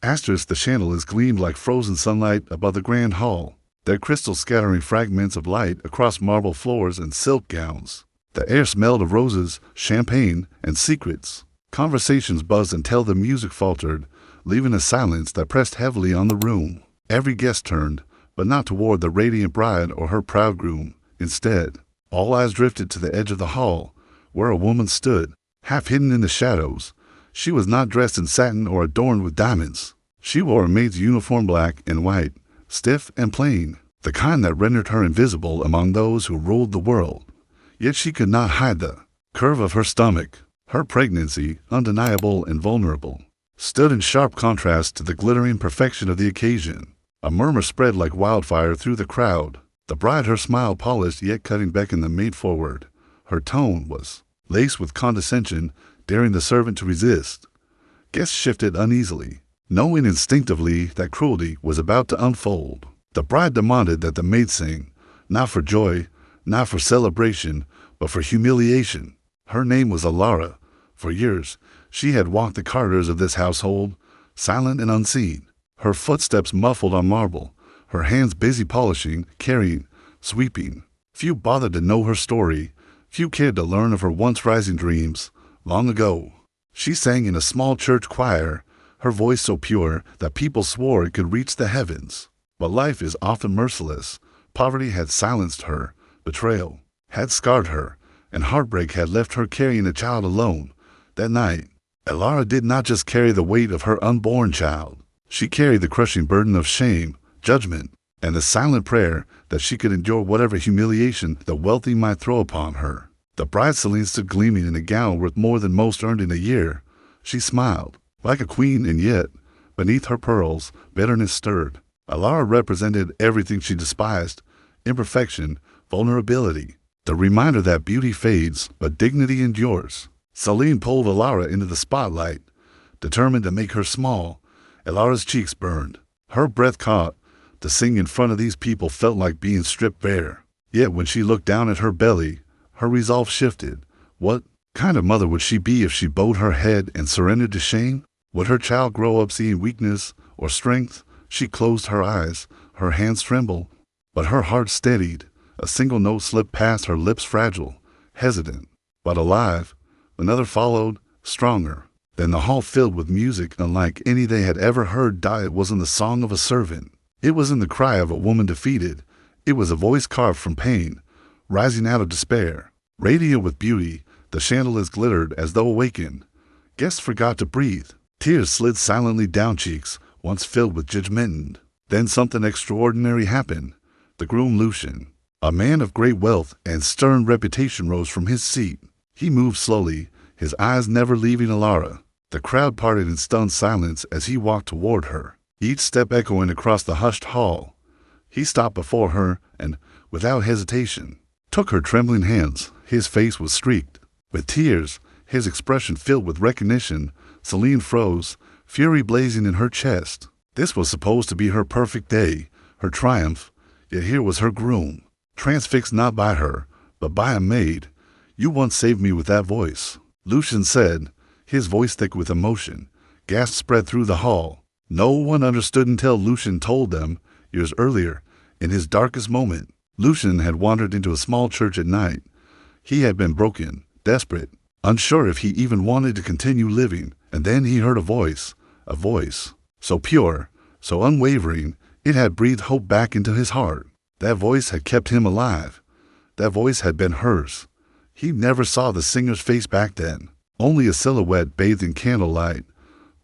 Asterisk, the chandeliers gleamed like frozen sunlight above the grand hall, their crystals scattering fragments of light across marble floors and silk gowns. The air smelled of roses, champagne, and secrets. Conversations buzzed until the music faltered, leaving a silence that pressed heavily on the room. Every guest turned, but not toward the radiant bride or her proud groom. Instead, all eyes drifted to the edge of the hall, where a woman stood, half hidden in the shadows. She was not dressed in satin or adorned with diamonds. She wore a maid's uniform, black and white, stiff and plain, the kind that rendered her invisible among those who ruled the world. Yet she could not hide the curve of her stomach. Her pregnancy, undeniable and vulnerable, stood in sharp contrast to the glittering perfection of the occasion. A murmur spread like wildfire through the crowd. The bride, her smile polished yet cutting, beckoned the maid forward. Her tone was laced with condescension, daring the servant to resist. Guests shifted uneasily, knowing instinctively that cruelty was about to unfold. The bride demanded that the maid sing, not for joy, not for celebration, but for humiliation. Her name was Alara. For years, she had walked the corridors of this household, silent and unseen, her footsteps muffled on marble, her hands busy polishing, carrying, sweeping. Few bothered to know her story. Few cared to learn of her once rising dreams. Long ago, she sang in a small church choir, her voice so pure that people swore it could reach the heavens. But life is often merciless. Poverty had silenced her, betrayal had scarred her, and heartbreak had left her carrying a child alone. That night, Alara did not just carry the weight of her unborn child. She carried the crushing burden of shame, judgment, and the silent prayer that she could endure whatever humiliation the wealthy might throw upon her. The bride Celine stood gleaming in a gown worth more than most earned in a year. She smiled, like a queen, and yet, beneath her pearls, bitterness stirred. Alara represented everything she despised: imperfection, vulnerability, the reminder that beauty fades, but dignity endures. Celine pulled Alara into the spotlight, determined to make her small. Alara's cheeks burned. Her breath caught. To sing in front of these people felt like being stripped bare. Yet when she looked down at her belly, her resolve shifted. What kind of mother would she be if she bowed her head and surrendered to shame? Would her child grow up seeing weakness or strength? She closed her eyes, her hands trembled, but her heart steadied. A single note slipped past her lips, fragile, hesitant, but alive. Another followed, stronger. Then the hall filled with music unlike any they had ever heard. It wasn't the song of a servant. It wasn't the cry of a woman defeated. It was a voice carved from pain, rising out of despair. Radiant with beauty, the chandeliers glittered as though awakened. Guests forgot to breathe. Tears slid silently down cheeks, once filled with judgment. Then something extraordinary happened. The groom, Lucian, a man of great wealth and stern reputation, rose from his seat. He moved slowly, his eyes never leaving Alara. The crowd parted in stunned silence as he walked toward her, each step echoing across the hushed hall. He stopped before her and, without hesitation, took her trembling hands. His face was streaked with tears, his expression filled with recognition. Celine froze, fury blazing in her chest. This was supposed to be her perfect day, her triumph, yet here was her groom, transfixed not by her, but by a maid. "You once saved me with that voice," Lucian said, his voice thick with emotion. Gasps spread through the hall. No one understood until Lucian told them. Years earlier, in his darkest moment, Lucian had wandered into a small church at night. He had been broken, desperate, unsure if he even wanted to continue living, and then he heard a voice so pure, so unwavering, it had breathed hope back into his heart. That voice had kept him alive. That voice had been hers. He never saw the singer's face back then, only a silhouette bathed in candlelight.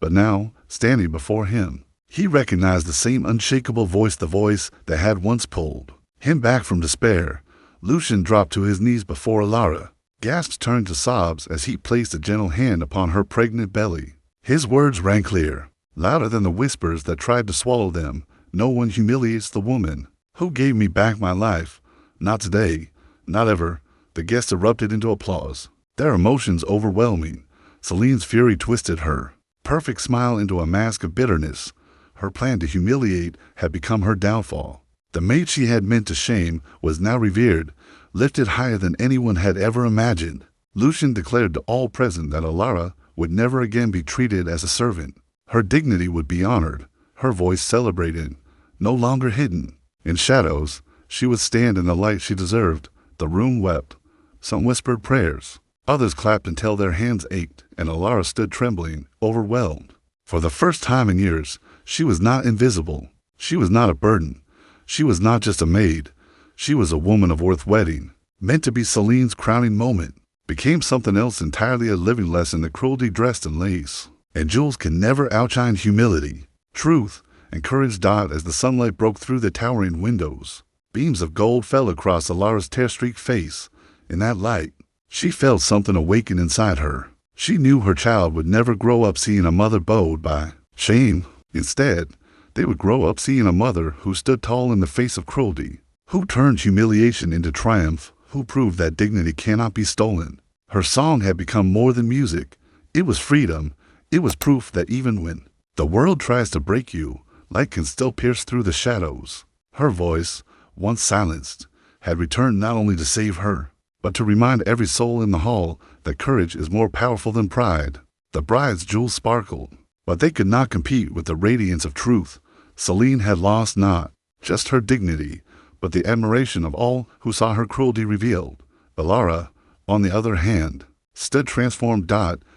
But now, standing before him, he recognized the same unshakable voice, the voice that had once pulled him back from despair. Lucian dropped to his knees before Alara. Gasps turned to sobs as he placed a gentle hand upon her pregnant belly. His words rang clear, louder than the whispers that tried to swallow them. "No one humiliates the woman who gave me back my life. Not today, not ever." The guests erupted into applause, their emotions overwhelming. Celine's fury twisted her perfect smile into a mask of bitterness. Her plan to humiliate had become her downfall. The maid she had meant to shame was now revered, lifted higher than anyone had ever imagined. Lucian declared to all present that Alara would never again be treated as a servant. Her dignity would be honored, her voice celebrated, no longer hidden. In shadows, she would stand in the light she deserved. The room wept. Some whispered prayers. Others clapped until their hands ached, and Alara stood trembling, overwhelmed. For the first time in years, she was not invisible. She was not a burden. She was not just a maid. She was a woman of worth wedding, meant to be Celine's crowning moment. Became something else entirely, a living lesson that cruelty dressed in lace. And jewels can never outshine humility, truth, and courage. As the sunlight broke through the towering windows, beams of gold fell across Alara's tear-streaked face. In that light, she felt something awaken inside her. She knew her child would never grow up seeing a mother bowed by shame. Instead, they would grow up seeing a mother who stood tall in the face of cruelty, who turned humiliation into triumph, who proved that dignity cannot be stolen. Her song had become more than music. It was freedom. It was proof that even when the world tries to break you, light can still pierce through the shadows. Her voice, once silenced, had returned not only to save her, but to remind every soul in the hall that courage is more powerful than pride. The bride's jewels sparkled, but they could not compete with the radiance of truth. Celine had lost not just her dignity, but the admiration of all who saw her cruelty revealed. Alara, on the other hand, stood transformed.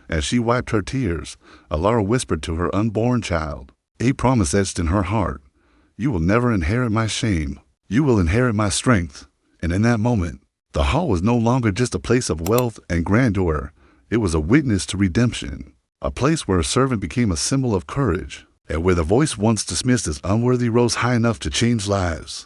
As she wiped her tears, Alara whispered to her unborn child, a promise etched in her heart. You will never inherit my shame. You will inherit my strength. And in that moment, the hall was no longer just a place of wealth and grandeur. It was a witness to redemption, a place where a servant became a symbol of courage, and where the voice once dismissed as unworthy rose high enough to change lives.